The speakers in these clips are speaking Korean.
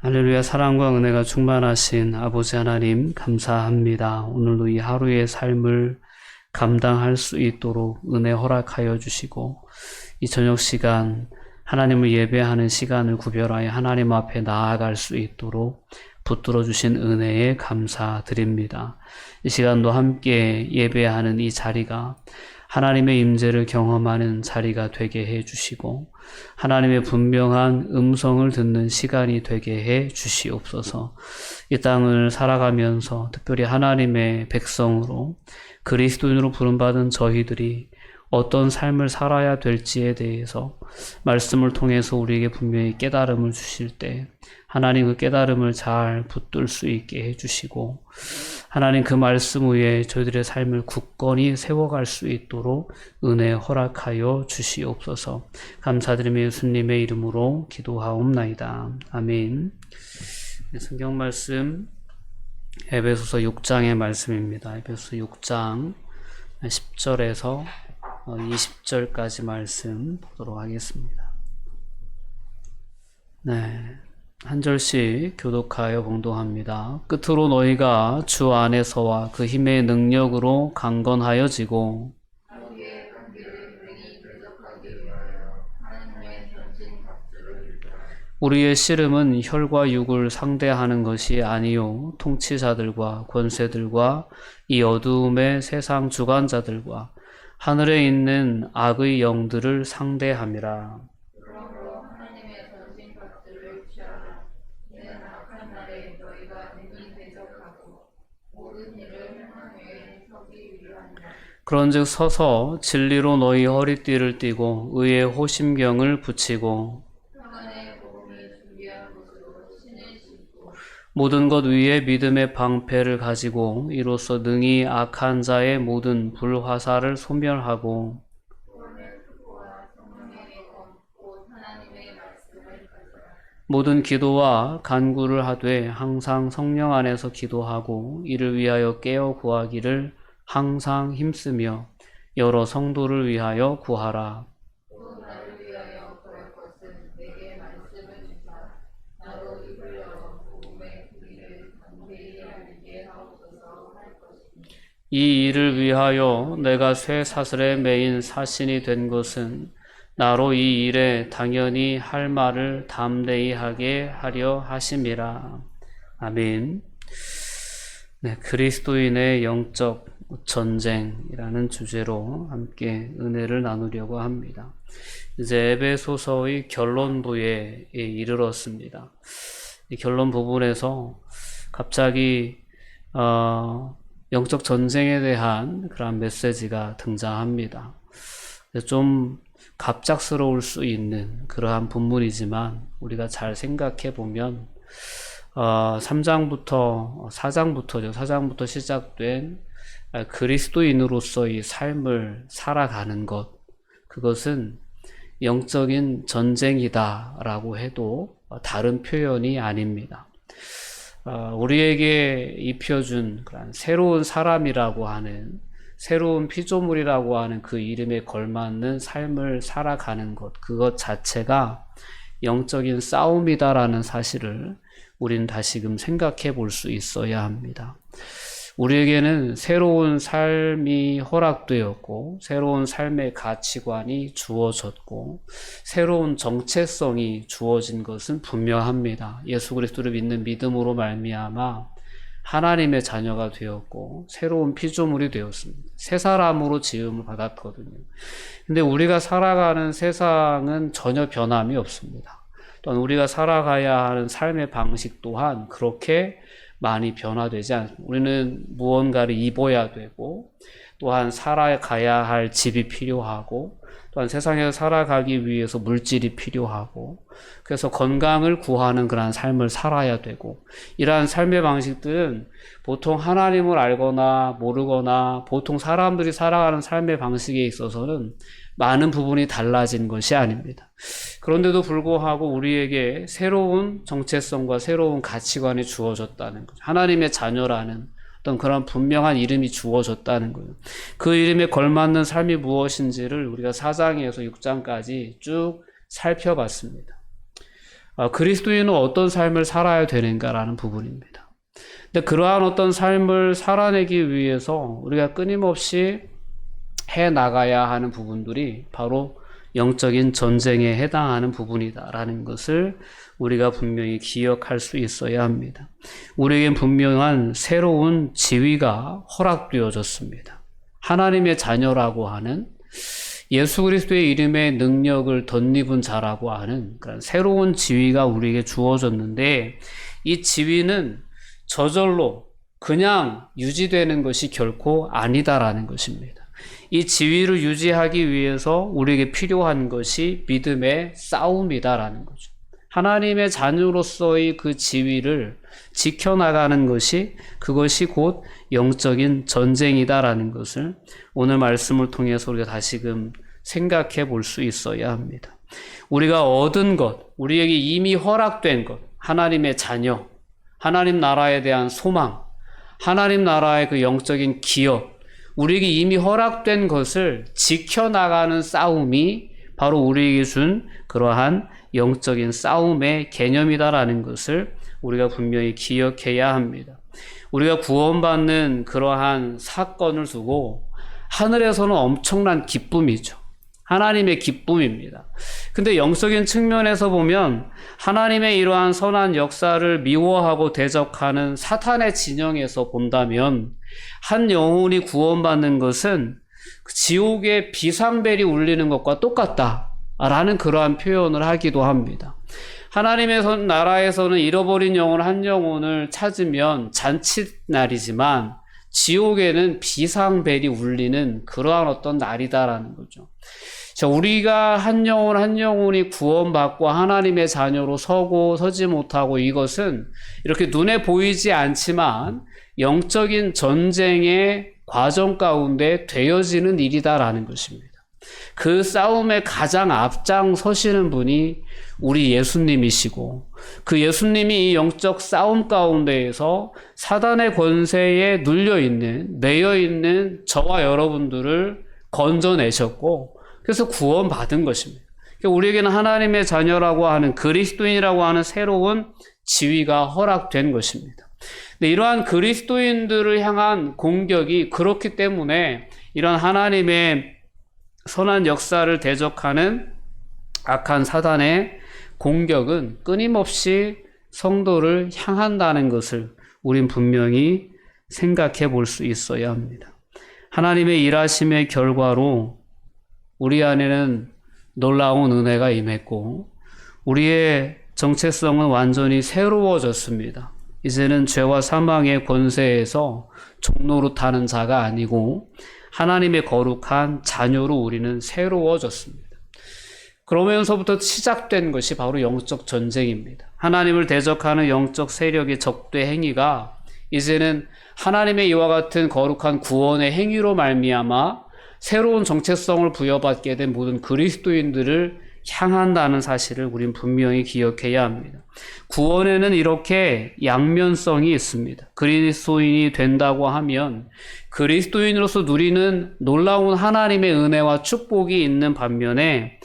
할렐루야. 사랑과 은혜가 충만하신 아버지 하나님 감사합니다. 오늘도 이 하루의 삶을 감당할 수 있도록 은혜 허락하여 주시고 이 저녁 시간 하나님을 예배하는 시간을 구별하여 하나님 앞에 나아갈 수 있도록 붙들어 주신 은혜에 감사드립니다. 이 시간도 함께 예배하는 이 자리가 하나님의 임재를 경험하는 자리가 되게 해 주시고 하나님의 분명한 음성을 듣는 시간이 되게 해 주시옵소서. 이 땅을 살아가면서 특별히 하나님의 백성으로 그리스도인으로 부름받은 저희들이 어떤 삶을 살아야 될지에 대해서 말씀을 통해서 우리에게 분명히 깨달음을 주실 때 하나님 그 깨달음을 잘 붙들 수 있게 해주시고 하나님 그 말씀 위에 저희들의 삶을 굳건히 세워갈 수 있도록 은혜 허락하여 주시옵소서. 감사드리며 예수님의 이름으로 기도하옵나이다. 아멘. 성경 말씀 에베소서 6장의 말씀입니다. 에베소서 6장 10절에서 20절까지 말씀 보도록 하겠습니다. 네. 한 절씩 교독하여 봉독합니다. 끝으로 너희가 주 안에서와 그 힘의 능력으로 강건하여지고 우리의 씨름은 혈과 육을 상대하는 것이 아니요 통치자들과 권세들과 이 어두움의 세상 주관자들과 하늘에 있는 악의 영들을 상대함이라. 그런즉 서서 진리로 너희 허리띠를 띠고 의의 호심경을 붙이고 모든 것 위에 믿음의 방패를 가지고 이로써 능히 악한 자의 모든 불화살을 소멸하고 모든 기도와 간구를 하되 항상 성령 안에서 기도하고 이를 위하여 깨어 구하기를 항상 힘쓰며 여러 성도를 위하여 구하라. 이 일을 위하여 내가 쇠 사슬에 매인 사신이 된 것은 나로 이 일에 당연히 할 말을 담대히 하게 하려 하심이라. 아멘. 네, 그리스도인의 영적 전쟁이라는 주제로 함께 은혜를 나누려고 합니다. 이제 에베소서의 결론부에 이르렀습니다. 이 결론 부분에서 갑자기 영적 전쟁에 대한 그런 메시지가 등장합니다. 좀 갑작스러울 수 있는 그러한 본문이지만 우리가 잘 생각해 보면 3장부터 4장부터 시작된 그리스도인으로서의 삶을 살아가는 것, 그것은 영적인 전쟁이다라고 해도 다른 표현이 아닙니다. 우리에게 입혀준 그런 새로운 사람이라고 하는, 새로운 피조물이라고 하는 그 이름에 걸맞는 삶을 살아가는 것, 그것 자체가 영적인 싸움이다라는 사실을 우리는 다시금 생각해 볼 수 있어야 합니다. 우리에게는 새로운 삶이 허락되었고 새로운 삶의 가치관이 주어졌고 새로운 정체성이 주어진 것은 분명합니다. 예수 그리스도를 믿는 믿음으로 말미암아 하나님의 자녀가 되었고 새로운 피조물이 되었습니다. 새 사람으로 지음을 받았거든요. 근데 우리가 살아가는 세상은 전혀 변함이 없습니다. 또한 우리가 살아가야 하는 삶의 방식 또한 그렇게 많이 변화되지 않습니다. 우리는 무언가를 입어야 되고 또한 살아가야 할 집이 필요하고 또한 세상에서 살아가기 위해서 물질이 필요하고 그래서 건강을 구하는 그런 삶을 살아야 되고 이러한 삶의 방식들은 보통 하나님을 알거나 모르거나 보통 사람들이 살아가는 삶의 방식에 있어서는 많은 부분이 달라진 것이 아닙니다. 그런데도 불구하고 우리에게 새로운 정체성과 새로운 가치관이 주어졌다는 거죠. 하나님의 자녀라는 어떤 그런 분명한 이름이 주어졌다는 거예요. 그 이름에 걸맞는 삶이 무엇인지를 우리가 4장에서 6장까지 쭉 살펴봤습니다. 그리스도인은 어떤 삶을 살아야 되는가라는 부분입니다. 근데 그러한 어떤 삶을 살아내기 위해서 우리가 끊임없이 해 나가야 하는 부분들이 바로 영적인 전쟁에 해당하는 부분이다라는 것을 우리가 분명히 기억할 수 있어야 합니다. 우리에겐 분명한 새로운 지위가 허락되어졌습니다. 하나님의 자녀라고 하는 예수 그리스도의 이름에 능력을 덧입은 자라고 하는 그런 새로운 지위가 우리에게 주어졌는데, 이 지위는 저절로 그냥 유지되는 것이 결코 아니다라는 것입니다. 이 지위를 유지하기 위해서 우리에게 필요한 것이 믿음의 싸움이다라는 거죠. 하나님의 자녀로서의 그 지위를 지켜나가는 것이, 그것이 곧 영적인 전쟁이다라는 것을 오늘 말씀을 통해서 우리가 다시금 생각해 볼 수 있어야 합니다. 우리가 얻은 것, 우리에게 이미 허락된 것, 하나님의 자녀, 하나님 나라에 대한 소망, 하나님 나라의 그 영적인 기업, 우리에게 이미 허락된 것을 지켜나가는 싸움이 바로 우리에게 준 그러한 영적인 싸움의 개념이다라는 것을 우리가 분명히 기억해야 합니다. 우리가 구원받는 그러한 사건을 두고 하늘에서는 엄청난 기쁨이죠. 하나님의 기쁨입니다. 근데 영적인 측면에서 보면 하나님의 이러한 선한 역사를 미워하고 대적하는 사탄의 진영에서 본다면 한 영혼이 구원받는 것은 지옥의 비상벨이 울리는 것과 똑같다라는 그러한 표현을 하기도 합니다. 하나님의 나라에서는 잃어버린 영혼 한 영혼을 찾으면 잔칫날이지만 지옥에는 비상벨이 울리는 그러한 어떤 날이다라는 거죠. 자, 우리가 한 영혼 한 영혼이 구원받고 하나님의 자녀로 서고 서지 못하고, 이것은 이렇게 눈에 보이지 않지만 영적인 전쟁의 과정 가운데 되어지는 일이다라는 것입니다. 그 싸움에 가장 앞장서시는 분이 우리 예수님이시고, 그 예수님이 이 영적 싸움 가운데에서 사단의 권세에 눌려있는, 매여있는 저와 여러분들을 건져내셨고, 그래서 구원받은 것입니다. 우리에게는 하나님의 자녀라고 하는, 그리스도인이라고 하는 새로운 지위가 허락된 것입니다. 근데 이러한 그리스도인들을 향한 공격이 그렇기 때문에 이런 하나님의 선한 역사를 대적하는 악한 사단의 공격은 끊임없이 성도를 향한다는 것을 우린 분명히 생각해 볼 수 있어야 합니다. 하나님의 일하심의 결과로 우리 안에는 놀라운 은혜가 임했고, 우리의 정체성은 완전히 새로워졌습니다. 이제는 죄와 사망의 권세에서 종노릇하는 자가 아니고 하나님의 거룩한 자녀로 우리는 새로워졌습니다. 그러면서부터 시작된 것이 바로 영적 전쟁입니다. 하나님을 대적하는 영적 세력의 적대 행위가 이제는 하나님의 이와 같은 거룩한 구원의 행위로 말미암아 새로운 정체성을 부여받게 된 모든 그리스도인들을 향한다는 사실을 우린 분명히 기억해야 합니다. 구원에는 이렇게 양면성이 있습니다. 그리스도인이 된다고 하면 그리스도인으로서 누리는 놀라운 하나님의 은혜와 축복이 있는 반면에,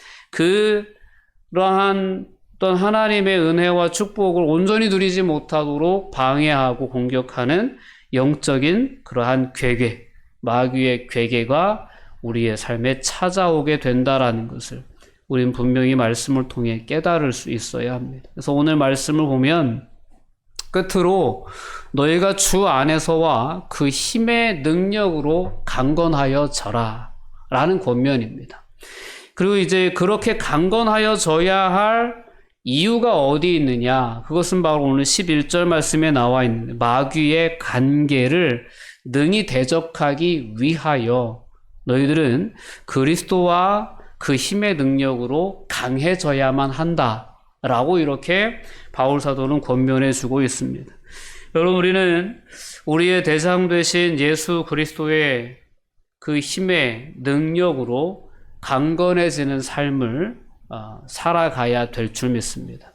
그러한 어떤 하나님의 은혜와 축복을 온전히 누리지 못하도록 방해하고 공격하는 영적인 그러한 괴계, 마귀의 괴계가 우리의 삶에 찾아오게 된다라는 것을 우린 분명히 말씀을 통해 깨달을 수 있어야 합니다. 그래서 오늘 말씀을 보면 끝으로 너희가 주 안에서와 그 힘의 능력으로 강건하여져라 라는 권면입니다. 그리고 이제 그렇게 강건하여져야 할 이유가 어디 있느냐, 그것은 바로 오늘 11절 말씀에 나와 있는 마귀의 간계를 능히 대적하기 위하여 너희들은 그리스도와 그 힘의 능력으로 강해져야만 한다라고 이렇게 바울 사도는 권면해 주고 있습니다. 여러분, 우리는 우리의 대상 되신 예수 그리스도의 그 힘의 능력으로 강건해지는 삶을 살아가야 될 줄 믿습니다.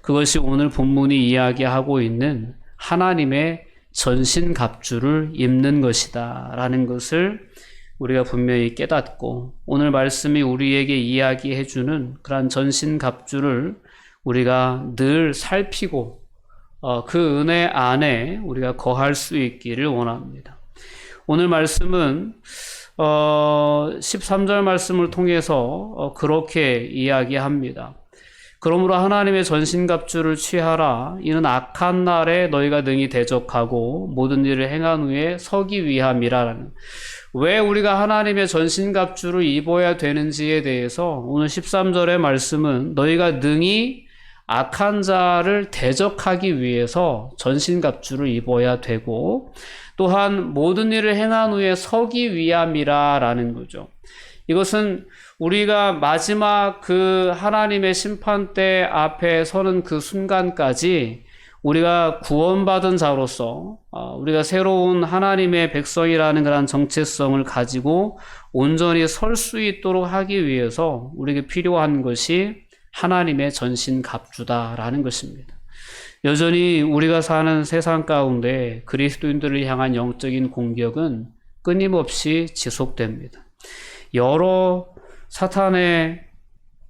그것이 오늘 본문이 이야기하고 있는 하나님의 전신갑주를 입는 것이다 라는 것을 우리가 분명히 깨닫고, 오늘 말씀이 우리에게 이야기해주는 그러한 전신갑주를 우리가 늘 살피고 그 은혜 안에 우리가 거할 수 있기를 원합니다. 오늘 말씀은 13절 말씀을 통해서 그렇게 이야기합니다. 그러므로 하나님의 전신갑주를 취하라. 이는 악한 날에 너희가 능히 대적하고 모든 일을 행한 후에 서기 위함이라는. 왜 우리가 하나님의 전신갑주를 입어야 되는지에 대해서 오늘 13절의 말씀은 너희가 능히 악한 자를 대적하기 위해서 전신갑주를 입어야 되고 또한 모든 일을 행한 후에 서기 위함이라는 거죠. 이것은 우리가 마지막 그 하나님의 심판대 앞에 서는 그 순간까지 우리가 구원받은 자로서 우리가 새로운 하나님의 백성이라는 그런 정체성을 가지고 온전히 설 수 있도록 하기 위해서 우리에게 필요한 것이 하나님의 전신갑주다라는 것입니다. 여전히 우리가 사는 세상 가운데 그리스도인들을 향한 영적인 공격은 끊임없이 지속됩니다. 여러 사탄의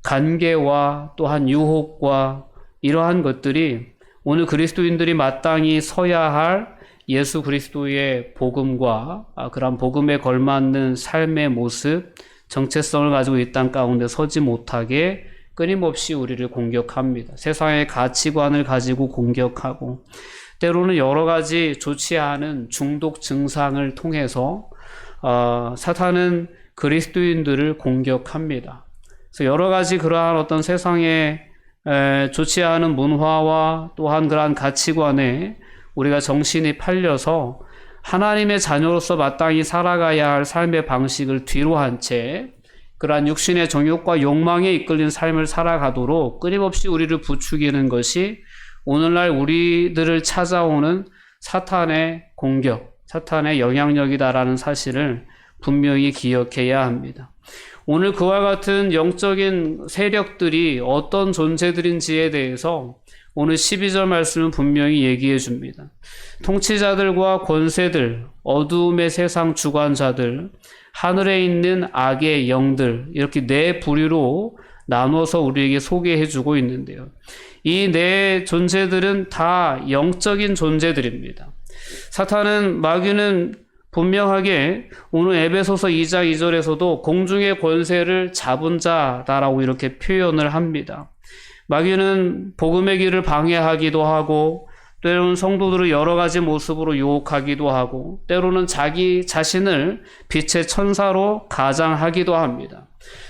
간계와 또한 유혹과 이러한 것들이 오늘 그리스도인들이 마땅히 서야 할 예수 그리스도의 복음과 그런 복음에 걸맞는 삶의 모습, 정체성을 가지고 이 땅 가운데 서지 못하게 끊임없이 우리를 공격합니다. 세상의 가치관을 가지고 공격하고 때로는 여러 가지 좋지 않은 중독 증상을 통해서 사탄은 그리스도인들을 공격합니다. 그래서 여러 가지 그러한 어떤 세상의 좋지 않은 문화와 또한 그러한 가치관에 우리가 정신이 팔려서 하나님의 자녀로서 마땅히 살아가야 할 삶의 방식을 뒤로 한 채 그러한 육신의 정욕과 욕망에 이끌린 삶을 살아가도록 끊임없이 우리를 부추기는 것이 오늘날 우리들을 찾아오는 사탄의 공격, 사탄의 영향력이다라는 사실을 분명히 기억해야 합니다. 오늘 그와 같은 영적인 세력들이 어떤 존재들인지에 대해서 오늘 12절 말씀은 분명히 얘기해 줍니다. 통치자들과 권세들, 어두움의 세상 주관자들, 하늘에 있는 악의 영들, 이렇게 네 부류로 나눠서 우리에게 소개해 주고 있는데요. 이 네 존재들은 다 영적인 존재들입니다. 사탄은, 마귀는 분명하게 오늘 에베소서 2장 2절에서도 공중의 권세를 잡은 자다라고 이렇게 표현을 합니다. 마귀는 복음의 길을 방해하기도 하고 때로는 성도들을 여러 가지 모습으로 유혹하기도 하고 때로는 자기 자신을 빛의 천사로 가장하기도 합니다.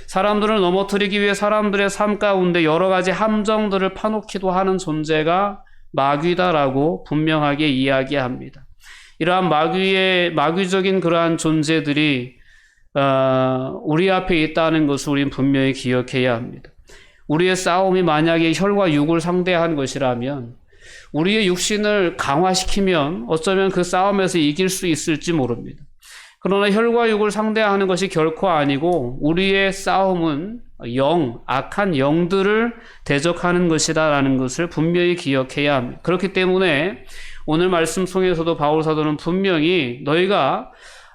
사람들을 넘어뜨리기 위해 사람들의 삶 가운데 여러 가지 함정들을 파놓기도 하는 존재가 마귀다라고 분명하게 이야기합니다. 이러한 마귀적인 그러한 존재들이 우리 앞에 있다는 것을 우리는 분명히 기억해야 합니다. 우리의 싸움이 만약에 혈과 육을 상대한 것이라면 우리의 육신을 강화시키면 어쩌면 그 싸움에서 이길 수 있을지 모릅니다. 그러나 혈과 육을 상대하는 것이 결코 아니고 우리의 싸움은 악한 영들을 대적하는 것이다라는 것을 분명히 기억해야 합니다. 그렇기 때문에 오늘 말씀 속에서도 바울 사도는 분명히 너희가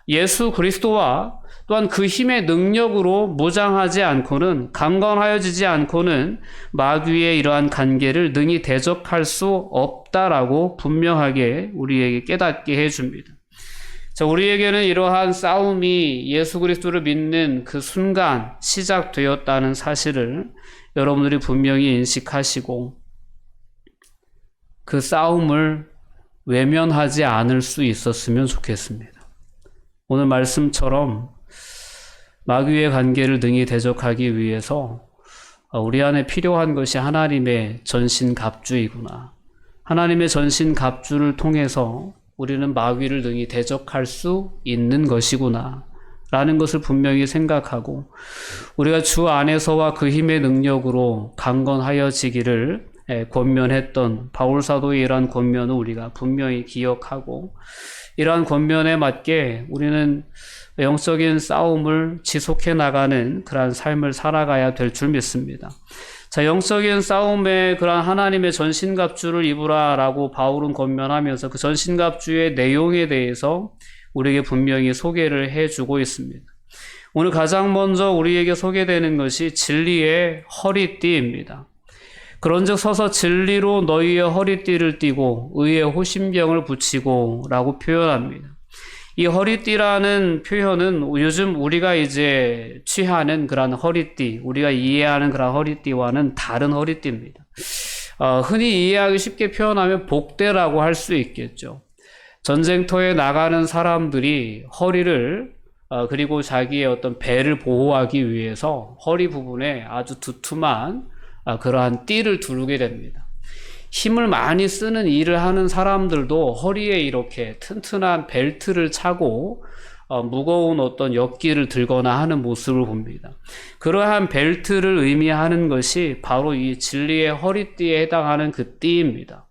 예수 그리스도와 또한 그 힘의 능력으로 무장하지 않고는 강건하여지지 않고는 마귀의 이러한 간계를 능히 대적할 수 없다라고 분명하게 우리에게 깨닫게 해줍니다. 자, 우리에게는 이러한 싸움이 예수 그리스도를 믿는 그 순간 시작되었다는 사실을 여러분들이 분명히 인식하시고 그 싸움을 외면하지 않을 수 있었으면 좋겠습니다. 오늘 말씀처럼 마귀의 관계를 능히 대적하기 위해서 우리 안에 필요한 것이 하나님의 전신갑주이구나. 하나님의 전신갑주를 통해서 우리는 마귀를 능히 대적할 수 있는 것이구나 라는 것을 분명히 생각하고 우리가 주 안에서와 그 힘의 능력으로 강건하여지기를 권면했던 바울 사도의 이러한 권면을 우리가 분명히 기억하고 이러한 권면에 맞게 우리는 영적인 싸움을 지속해 나가는 그러한 삶을 살아가야 될 줄 믿습니다. 자, 영적인 싸움에 그러한 하나님의 전신갑주를 입으라라고 바울은 권면하면서 그 전신갑주의 내용에 대해서 우리에게 분명히 소개를 해주고 있습니다. 오늘 가장 먼저 우리에게 소개되는 것이 진리의 허리띠입니다. 그런즉 서서 진리로 너희의 허리띠를 띠고 의의 호심병을 붙이고 라고 표현합니다. 이 허리띠라는 표현은 요즘 우리가 이제 취하는 그런 허리띠, 우리가 이해하는 그런 허리띠와는 다른 허리띠입니다. 흔히 이해하기 쉽게 표현하면 복대라고 할 수 있겠죠. 전쟁터에 나가는 사람들이 허리를 그리고 자기의 어떤 배를 보호하기 위해서 허리 부분에 아주 두툼한 그러한 띠를 두르게 됩니다. 힘을 많이 쓰는 일을 하는 사람들도 허리에 이렇게 튼튼한 벨트를 차고 무거운 어떤 역기를 들거나 하는 모습을 봅니다. 그러한 벨트를 의미하는 것이 바로 이 진리의 허리띠에 해당하는 그 띠입니다.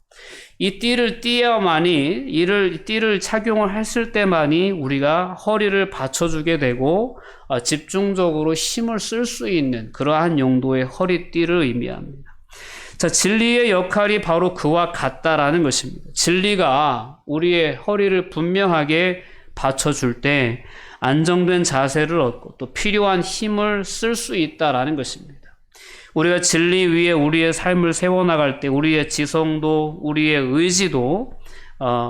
이 띠를 띠어야만이 띠를 착용을 했을 때만이 우리가 허리를 받쳐주게 되고 집중적으로 힘을 쓸 수 있는 그러한 용도의 허리띠를 의미합니다. 자, 진리의 역할이 바로 그와 같다라는 것입니다. 진리가 우리의 허리를 분명하게 받쳐줄 때 안정된 자세를 얻고 또 필요한 힘을 쓸 수 있다라는 것입니다. 우리가 진리 위에 우리의 삶을 세워나갈 때 우리의 지성도, 우리의 의지도,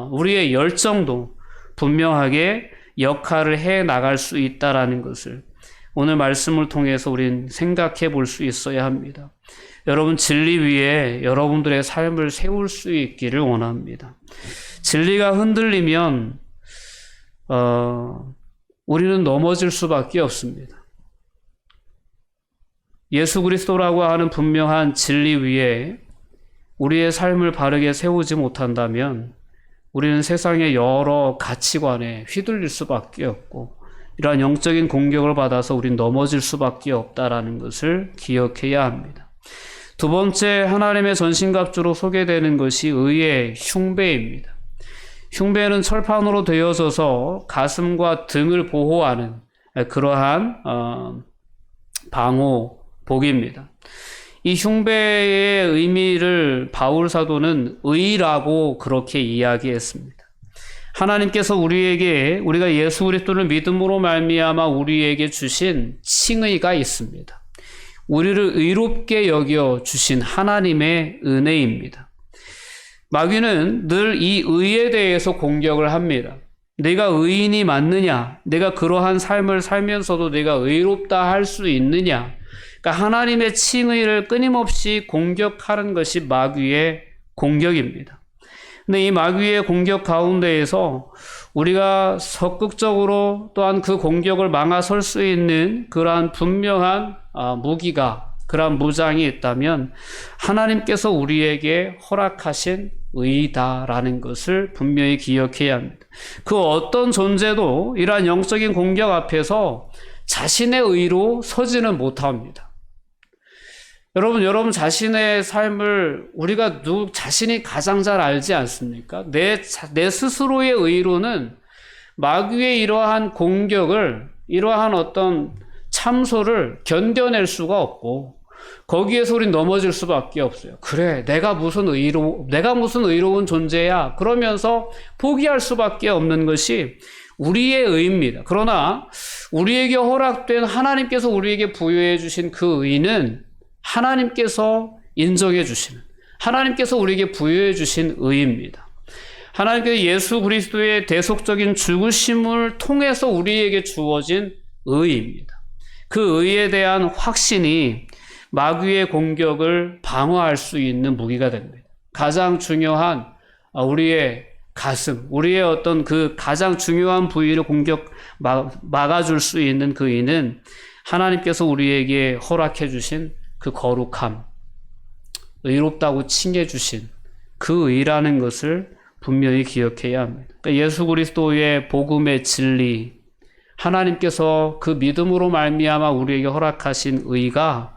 우리의 열정도 분명하게 역할을 해 나갈 수 있다라는 것을 오늘 말씀을 통해서 우린 생각해 볼 수 있어야 합니다. 여러분, 진리 위에 여러분들의 삶을 세울 수 있기를 원합니다. 진리가 흔들리면 우리는 넘어질 수밖에 없습니다. 예수 그리스도라고 하는 분명한 진리 위에 우리의 삶을 바르게 세우지 못한다면 우리는 세상의 여러 가치관에 휘둘릴 수밖에 없고 이러한 영적인 공격을 받아서 우린 넘어질 수밖에 없다라는 것을 기억해야 합니다. 두 번째, 하나님의 전신갑주로 소개되는 것이 의의 흉배입니다. 흉배는 철판으로 되어져서 가슴과 등을 보호하는 그러한 방호복입니다. 이 흉배의 의미를 바울 사도는 의라고 그렇게 이야기했습니다. 하나님께서 우리가 예수 그리스도를 믿음으로 말미암아 우리에게 주신 칭의가 있습니다. 우리를 의롭게 여겨 주신 하나님의 은혜입니다. 마귀는 늘 이 의에 대해서 공격을 합니다. 내가 의인이 맞느냐? 내가 그러한 삶을 살면서도 내가 의롭다 할 수 있느냐? 그러니까 하나님의 칭의를 끊임없이 공격하는 것이 마귀의 공격입니다. 근데 이 마귀의 공격 가운데에서 우리가 적극적으로 또한 그 공격을 막아설 수 있는 그러한 분명한 무기가, 그러한 무장이 있다면 하나님께서 우리에게 허락하신 의다라는 것을 분명히 기억해야 합니다. 그 어떤 존재도 이러한 영적인 공격 앞에서 자신의 의로 서지는 못합니다. 여러분 자신의 삶을 우리가 자신이 가장 잘 알지 않습니까? 내 스스로의 의로는 마귀의 이러한 공격을, 이러한 어떤 참소를 견뎌낼 수가 없고 거기에서 우린 넘어질 수밖에 없어요. 그래, 내가 무슨 의로운 존재야. 그러면서 포기할 수밖에 없는 것이 우리의 의입니다. 그러나 우리에게 허락된 하나님께서 우리에게 부여해 주신 그 의는 하나님께서 인정해 주시는, 하나님께서 우리에게 부여해 주신 의입니다. 하나님께서 예수 그리스도의 대속적인 죽으심을 통해서 우리에게 주어진 의입니다. 그 의에 대한 확신이 마귀의 공격을 방어할 수 있는 무기가 됩니다. 가장 중요한 우리의 가슴, 우리의 어떤 그 가장 중요한 부위를 막아줄 수 있는 그 의는 하나님께서 우리에게 허락해 주신 그 거룩함, 의롭다고 칭해 주신 그 의라는 것을 분명히 기억해야 합니다. 그러니까 예수 그리스도의 복음의 진리, 하나님께서 그 믿음으로 말미암아 우리에게 허락하신 의가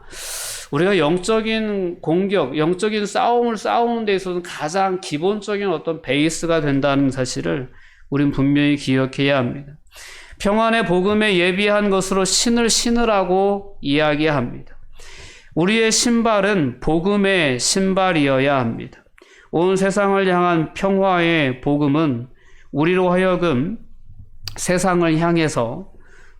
우리가 영적인 공격, 영적인 싸움을 싸우는 데 있어서는 가장 기본적인 어떤 베이스가 된다는 사실을 우린 분명히 기억해야 합니다. 평안의 복음에 예비한 것으로 신을 신으라고 이야기합니다. 우리의 신발은 복음의 신발이어야 합니다. 온 세상을 향한 평화의 복음은 우리로 하여금 세상을 향해서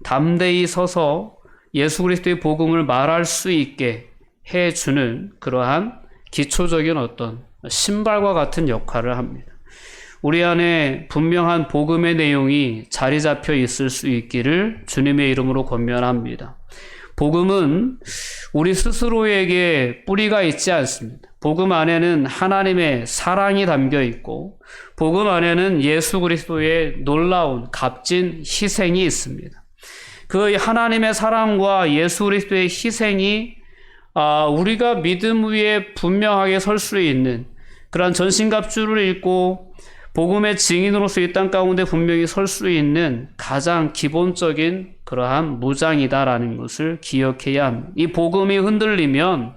담대히 서서 예수 그리스도의 복음을 말할 수 있게 해주는 그러한 기초적인 어떤 신발과 같은 역할을 합니다. 우리 안에 분명한 복음의 내용이 자리 잡혀 있을 수 있기를 주님의 이름으로 권면합니다. 복음은 우리 스스로에게 뿌리가 있지 않습니다. 복음 안에는 하나님의 사랑이 담겨 있고 복음 안에는 예수 그리스도의 놀라운 값진 희생이 있습니다. 그 하나님의 사랑과 예수 그리스도의 희생이 우리가 믿음 위에 분명하게 설 수 있는 그러한 전신갑주를 입고 복음의 증인으로서 이 땅 가운데 분명히 설 수 있는 가장 기본적인 그러한 무장이다라는 것을 기억해야 합니다. 이 복음이 흔들리면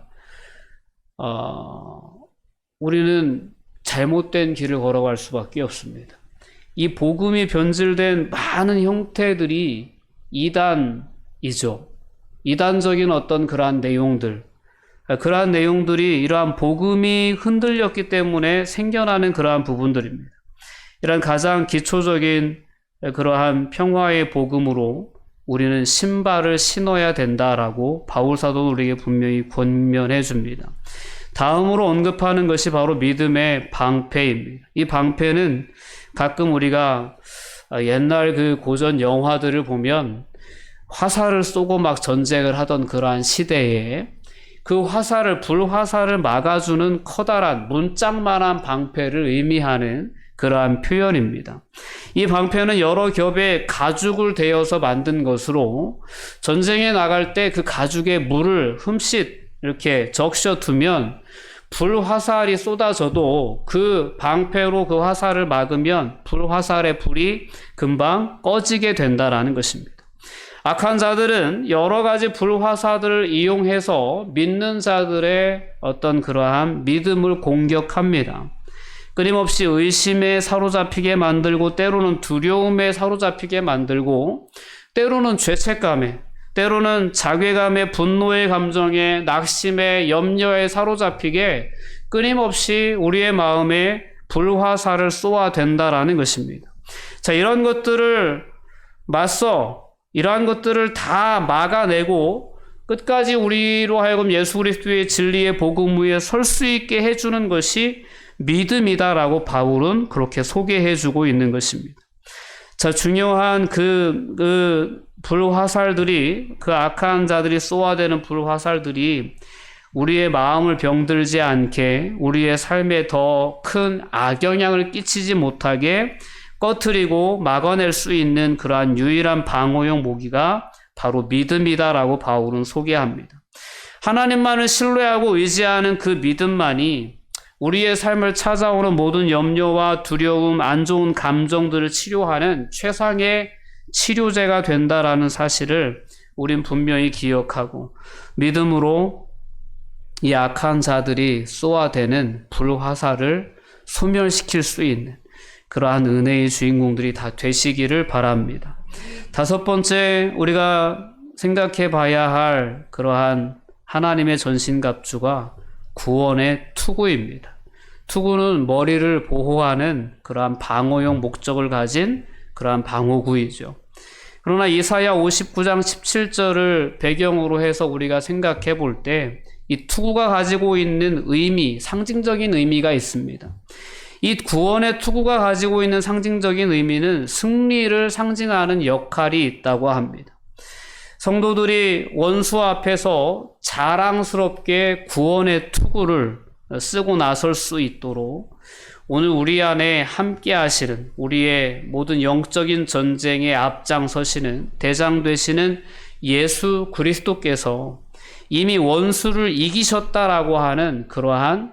우리는 잘못된 길을 걸어갈 수밖에 없습니다. 이 복음이 변질된 많은 형태들이 이단이죠. 이단적인 어떤 그러한 내용들, 그러한 내용들이 이러한 복음이 흔들렸기 때문에 생겨나는 그러한 부분들입니다. 이런 가장 기초적인 그러한 평화의 복음으로 우리는 신발을 신어야 된다라고 바울 사도는 우리에게 분명히 권면해 줍니다. 다음으로 언급하는 것이 바로 믿음의 방패입니다. 이 방패는 가끔 우리가 옛날 그 고전 영화들을 보면 화살을 쏘고 막 전쟁을 하던 그러한 시대에 그 화살을, 불화살을 막아주는 커다란 문짝만한 방패를 의미하는 그러한 표현입니다. 이 방패는 여러 겹의 가죽을 대어서 만든 것으로 전쟁에 나갈 때 그 가죽에 물을 흠칫 이렇게 적셔두면 불화살이 쏟아져도 그 방패로 그 화살을 막으면 불화살의 불이 금방 꺼지게 된다라는 것입니다. 악한 자들은 여러 가지 불화살들을 이용해서 믿는 자들의 어떤 그러한 믿음을 공격합니다. 끊임없이 의심에 사로잡히게 만들고 때로는 두려움에 사로잡히게 만들고 때로는 죄책감에 때로는 자괴감에 분노의 감정에 낙심에 염려에 사로잡히게 끊임없이 우리의 마음에 불화살을 쏘아댄다라는 것입니다. 자, 이런 것들을 이러한 것들을 다 막아내고 끝까지 우리로 하여금 예수 그리스도의 진리의 복음 위에 설 수 있게 해주는 것이 믿음이다라고 바울은 그렇게 소개해주고 있는 것입니다. 자, 중요한 그 불화살들이, 그 악한 자들이 쏘아대는 불화살들이 우리의 마음을 병들지 않게, 우리의 삶에 더 큰 악영향을 끼치지 못하게 꺼트리고 막아낼 수 있는 그러한 유일한 방어용 무기가 바로 믿음이다라고 바울은 소개합니다. 하나님만을 신뢰하고 의지하는 그 믿음만이 우리의 삶을 찾아오는 모든 염려와 두려움, 안 좋은 감정들을 치료하는 최상의 치료제가 된다라는 사실을 우린 분명히 기억하고 믿음으로 이 악한 자들이 쏘아대는 불화살을 소멸시킬 수 있는 그러한 은혜의 주인공들이 다 되시기를 바랍니다. 다섯 번째, 우리가 생각해 봐야 할 그러한 하나님의 전신갑주가 구원의 투구입니다. 투구는 머리를 보호하는 그러한 방어용 목적을 가진 그러한 방어구이죠. 그러나 이사야 59장 17절을 배경으로 해서 우리가 생각해 볼 때 이 투구가 가지고 있는 의미, 상징적인 의미가 있습니다. 이 구원의 투구가 가지고 있는 상징적인 의미는 승리를 상징하는 역할이 있다고 합니다. 성도들이 원수 앞에서 자랑스럽게 구원의 투구를 쓰고 나설 수 있도록 오늘 우리 안에 함께 하시는, 우리의 모든 영적인 전쟁에 앞장서시는 대장 되시는 예수 그리스도께서 이미 원수를 이기셨다라고 하는 그러한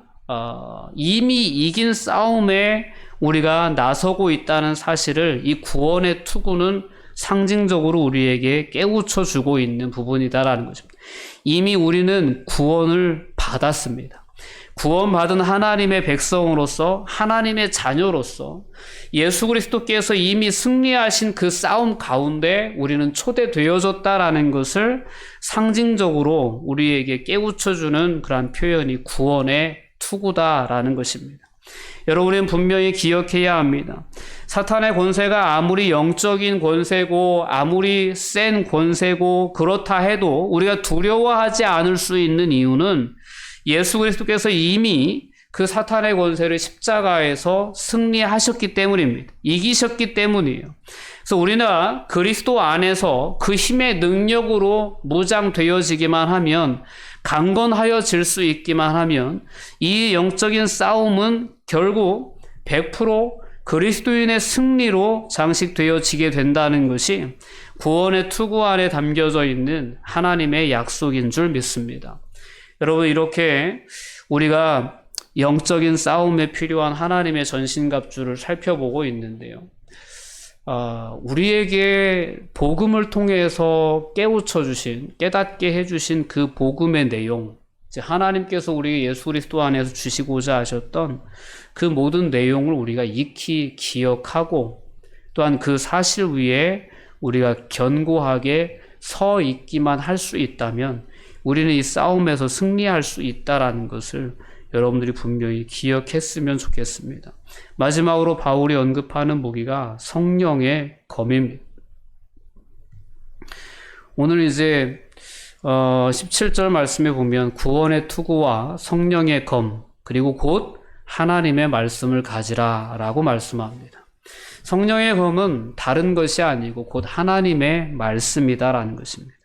이미 이긴 싸움에 우리가 나서고 있다는 사실을 이 구원의 투구는 상징적으로 우리에게 깨우쳐 주고 있는 부분이다라는 것입니다. 이미 우리는 구원을 받았습니다. 구원받은 하나님의 백성으로서, 하나님의 자녀로서 예수 그리스도께서 이미 승리하신 그 싸움 가운데 우리는 초대되어졌다라는 것을 상징적으로 우리에게 깨우쳐주는 그런 표현이 구원의 투구다라는 것입니다. 여러분은 분명히 기억해야 합니다. 사탄의 권세가 아무리 영적인 권세고 아무리 센 권세고 그렇다 해도 우리가 두려워하지 않을 수 있는 이유는 예수 그리스도께서 이미 그 사탄의 권세를 십자가에서 승리하셨기 때문입니다. 이기셨기 때문이에요. 그래서 우리는 그리스도 안에서 그 힘의 능력으로 무장되어지기만 하면, 강건하여질 수 있기만 하면, 이 영적인 싸움은 결국 100% 그리스도인의 승리로 장식되어지게 된다는 것이 구원의 투구 안에 담겨져 있는 하나님의 약속인 줄 믿습니다. 여러분, 이렇게 우리가 영적인 싸움에 필요한 하나님의 전신갑주를 살펴보고 있는데요. 우리에게 복음을 통해서 깨우쳐 주신, 깨닫게 해주신 그 복음의 내용, 하나님께서 우리 예수 그리스도 안에서 주시고자 하셨던 그 모든 내용을 우리가 익히 기억하고, 또한 그 사실 위에 우리가 견고하게 서 있기만 할 수 있다면 우리는 이 싸움에서 승리할 수 있다라는 것을 여러분들이 분명히 기억했으면 좋겠습니다. 마지막으로 바울이 언급하는 무기가 성령의 검입니다. 오늘 이제 17절 말씀에 보면 구원의 투구와 성령의 검, 그리고 곧 하나님의 말씀을 가지라 라고 말씀합니다. 성령의 검은 다른 것이 아니고 곧 하나님의 말씀이다라는 것입니다.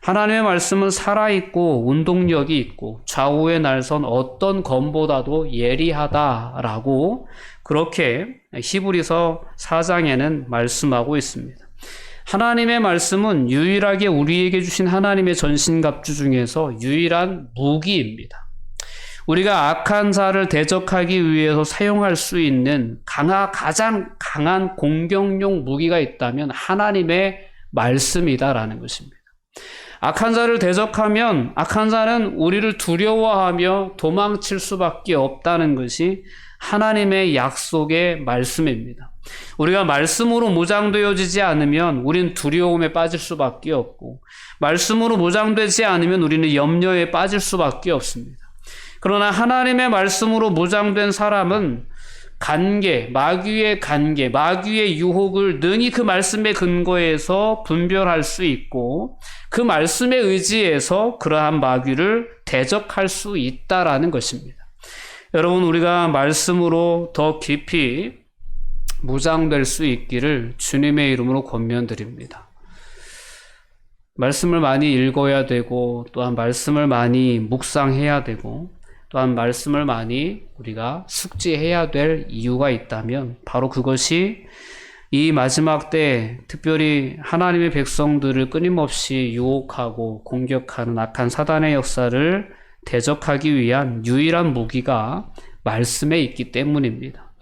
하나님의 말씀은 살아있고 운동력이 있고 좌우에 날선 어떤 검보다도 예리하다라고 그렇게 히브리서 4장에는 말씀하고 있습니다. 하나님의 말씀은 유일하게 우리에게 주신 하나님의 전신갑주 중에서 유일한 무기입니다. 우리가 악한 자를 대적하기 위해서 사용할 수 있는 가장 강한 공격용 무기가 있다면 하나님의 말씀이다라는 것입니다. 악한 자를 대적하면 악한 자는 우리를 두려워하며 도망칠 수밖에 없다는 것이 하나님의 약속의 말씀입니다. 우리가 말씀으로 무장되어지지 않으면 우리는 두려움에 빠질 수밖에 없고, 말씀으로 무장되지 않으면 우리는 염려에 빠질 수밖에 없습니다. 그러나 하나님의 말씀으로 무장된 사람은 마귀의 유혹을 능히 그 말씀의 근거에서 분별할 수 있고, 그 말씀에 의지해서 그러한 마귀를 대적할 수 있다라는 것입니다. 여러분, 우리가 말씀으로 더 깊이 무장될 수 있기를 주님의 이름으로 권면드립니다. 말씀을 많이 읽어야 되고, 또한 말씀을 많이 묵상해야 되고, 또한 말씀을 많이 우리가 숙지해야 될 이유가 있다면 바로 그것이 이 마지막 때 특별히 하나님의 백성들을 끊임없이 유혹하고 공격하는 악한 사단의 역사를 대적하기 위한 유일한 무기가 말씀에 있기 때문입니다.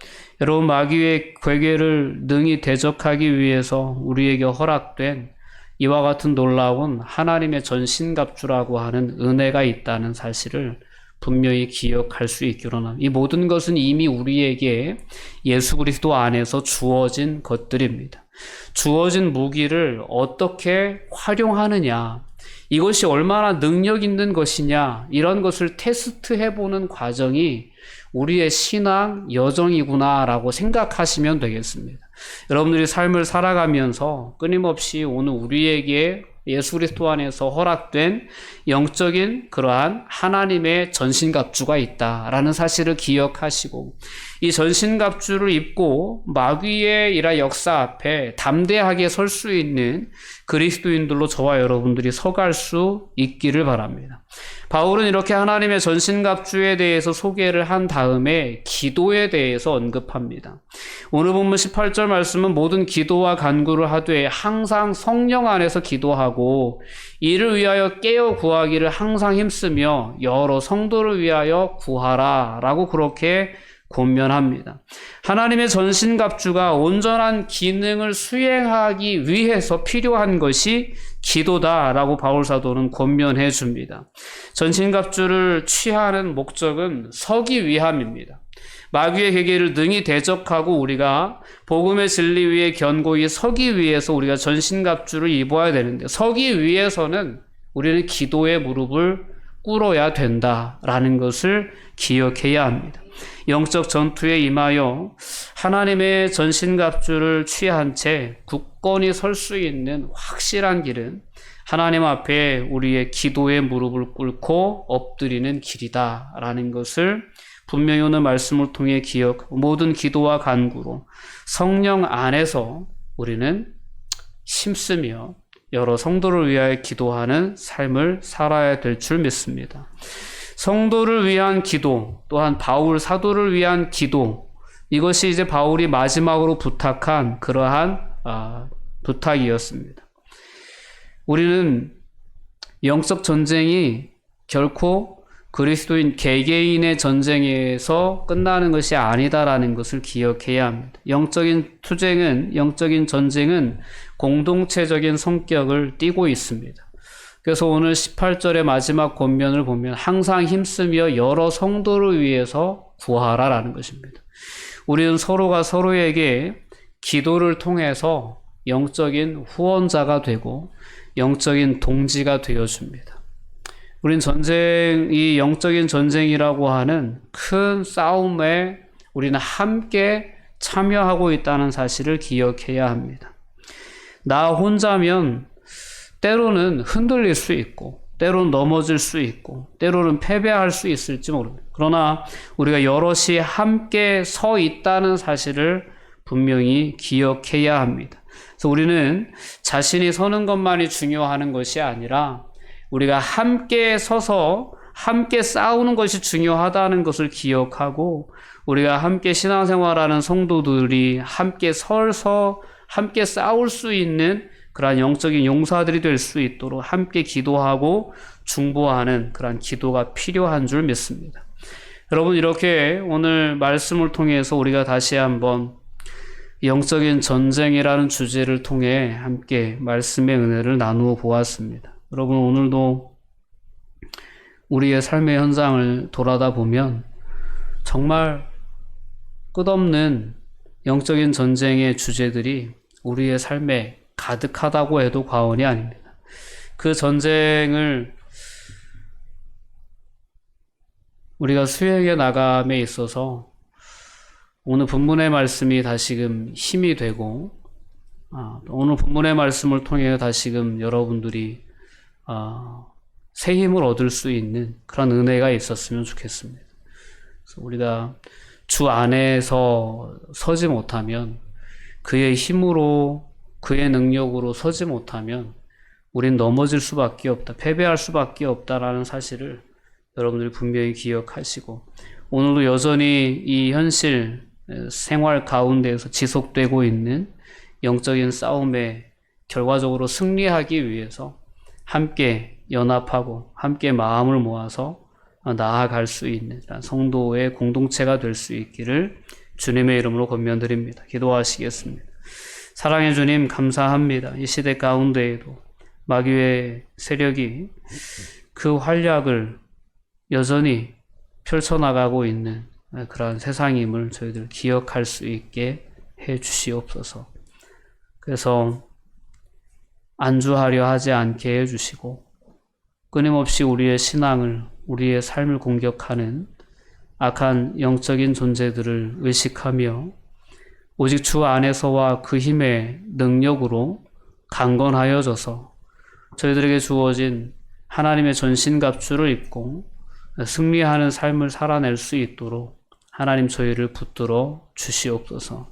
여러분, 마귀의 괴계를 능히 대적하기 위해서 우리에게 허락된 이와 같은 놀라운 하나님의 전신갑주라고 하는 은혜가 있다는 사실을 분명히 기억할 수 있기로는, 이 모든 것은 이미 우리에게 예수 그리스도 안에서 주어진 것들입니다. 주어진 무기를 어떻게 활용하느냐, 이것이 얼마나 능력 있는 것이냐, 이런 것을 테스트해보는 과정이 우리의 신앙 여정이구나라고 생각하시면 되겠습니다. 여러분들이 삶을 살아가면서 끊임없이 오늘 우리에게 예수 그리스도 안에서 허락된 영적인 그러한 하나님의 전신갑주가 있다라는 사실을 기억하시고, 이 전신갑주를 입고 마귀의 일화 역사 앞에 담대하게 설 수 있는 그리스도인들로 저와 여러분들이 서갈 수 있기를 바랍니다. 바울은 이렇게 하나님의 전신갑주에 대해서 소개를 한 다음에 기도에 대해서 언급합니다. 오늘 본문 18절 말씀은 모든 기도와 간구를 하되 항상 성령 안에서 기도하고 이를 위하여 깨어 구하기를 항상 힘쓰며 여러 성도를 위하여 구하라 라고 그렇게 권면합니다. 하나님의 전신갑주가 온전한 기능을 수행하기 위해서 필요한 것이 기도다라고 바울 사도는 권면해 줍니다. 전신갑주를 취하는 목적은 서기 위함입니다. 마귀의 계계를 능히 대적하고 우리가 복음의 진리 위에 견고히 서기 위해서 우리가 전신갑주를 입어야 되는데, 서기 위해서는 우리는 기도의 무릎을 꿇어야 된다라는 것을 기억해야 합니다. 영적 전투에 임하여 하나님의 전신갑주를 취한 채 굳건히 설 수 있는 확실한 길은 하나님 앞에 우리의 기도의 무릎을 꿇고 엎드리는 길이다라는 것을 분명히 오늘 말씀을 통해 모든 기도와 간구로 성령 안에서 우리는 힘쓰며 여러 성도를 위하여 기도하는 삶을 살아야 될 줄 믿습니다. 성도를 위한 기도, 또한 바울 사도를 위한 기도, 이것이 이제 바울이 마지막으로 부탁한 그러한 부탁이었습니다. 우리는 영적 전쟁이 결코 그리스도인 개개인의 전쟁에서 끝나는 것이 아니다라는 것을 기억해야 합니다. 영적인 전쟁은 공동체적인 성격을 띠고 있습니다. 그래서 오늘 18절의 마지막 권면을 보면 항상 힘쓰며 여러 성도를 위해서 구하라라는 것입니다. 우리는 서로가 서로에게 기도를 통해서 영적인 후원자가 되고 영적인 동지가 되어줍니다. 우린 이 영적인 전쟁이라고 하는 큰 싸움에 우리는 함께 참여하고 있다는 사실을 기억해야 합니다. 나 혼자면 때로는 흔들릴 수 있고, 때로는 넘어질 수 있고, 때로는 패배할 수 있을지 모릅니다. 그러나 우리가 여럿이 함께 서 있다는 사실을 분명히 기억해야 합니다. 그래서 우리는 자신이 서는 것만이 중요한 것이 아니라 우리가 함께 서서 함께 싸우는 것이 중요하다는 것을 기억하고 우리가 함께 신앙생활하는 성도들이 함께 서서 함께 싸울 수 있는 그러한 영적인 용사들이 될 수 있도록 함께 기도하고 중보하는 그러한 기도가 필요한 줄 믿습니다. 여러분, 이렇게 오늘 말씀을 통해서 우리가 다시 한번 영적인 전쟁이라는 주제를 통해 함께 말씀의 은혜를 나누어 보았습니다. 여러분, 오늘도 우리의 삶의 현장을 돌아다 보면 정말 끝없는 영적인 전쟁의 주제들이 우리의 삶에 가득하다고 해도 과언이 아닙니다. 그 전쟁을 우리가 수행해 나감에 있어서 오늘 본문의 말씀이 다시금 힘이 되고 오늘 본문의 말씀을 통해 다시금 여러분들이 새 힘을 얻을 수 있는 그런 은혜가 있었으면 좋겠습니다. 그래서 우리가 주 안에서 서지 못하면 그의 힘으로 그의 능력으로 서지 못하면 우린 넘어질 수밖에 없다, 패배할 수밖에 없다라는 사실을 여러분들이 분명히 기억하시고 오늘도 여전히 이 현실 생활 가운데에서 지속되고 있는 영적인 싸움에 결과적으로 승리하기 위해서 함께 연합하고 함께 마음을 모아서 나아갈 수 있는 성도의 공동체가 될 수 있기를 주님의 이름으로 권면드립니다. 기도하시겠습니다. 사랑의 주님, 감사합니다. 이 시대 가운데에도 마귀의 세력이 그 활약을 여전히 펼쳐나가고 있는 그러한 세상임을 저희들 기억할 수 있게 해 주시옵소서. 그래서 안주하려 하지 않게 해 주시고 끊임없이 우리의 신앙을, 우리의 삶을 공격하는 악한 영적인 존재들을 의식하며 오직 주 안에서와 그 힘의 능력으로 강건하여져서 저희들에게 주어진 하나님의 전신갑주를 입고 승리하는 삶을 살아낼 수 있도록 하나님 저희를 붙들어 주시옵소서.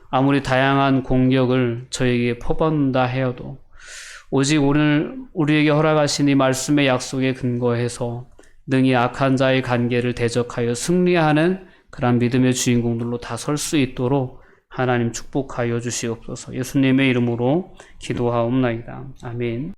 아무리 다양한 공격을 저에게 퍼붓는다 하여도 오직 오늘 우리에게 허락하신 이 말씀의 약속에 근거해서 능히 악한 자의 관계를 대적하여 승리하는 그런 믿음의 주인공들로 다 설 수 있도록 하나님 축복하여 주시옵소서. 예수님의 이름으로 기도하옵나이다. 아멘.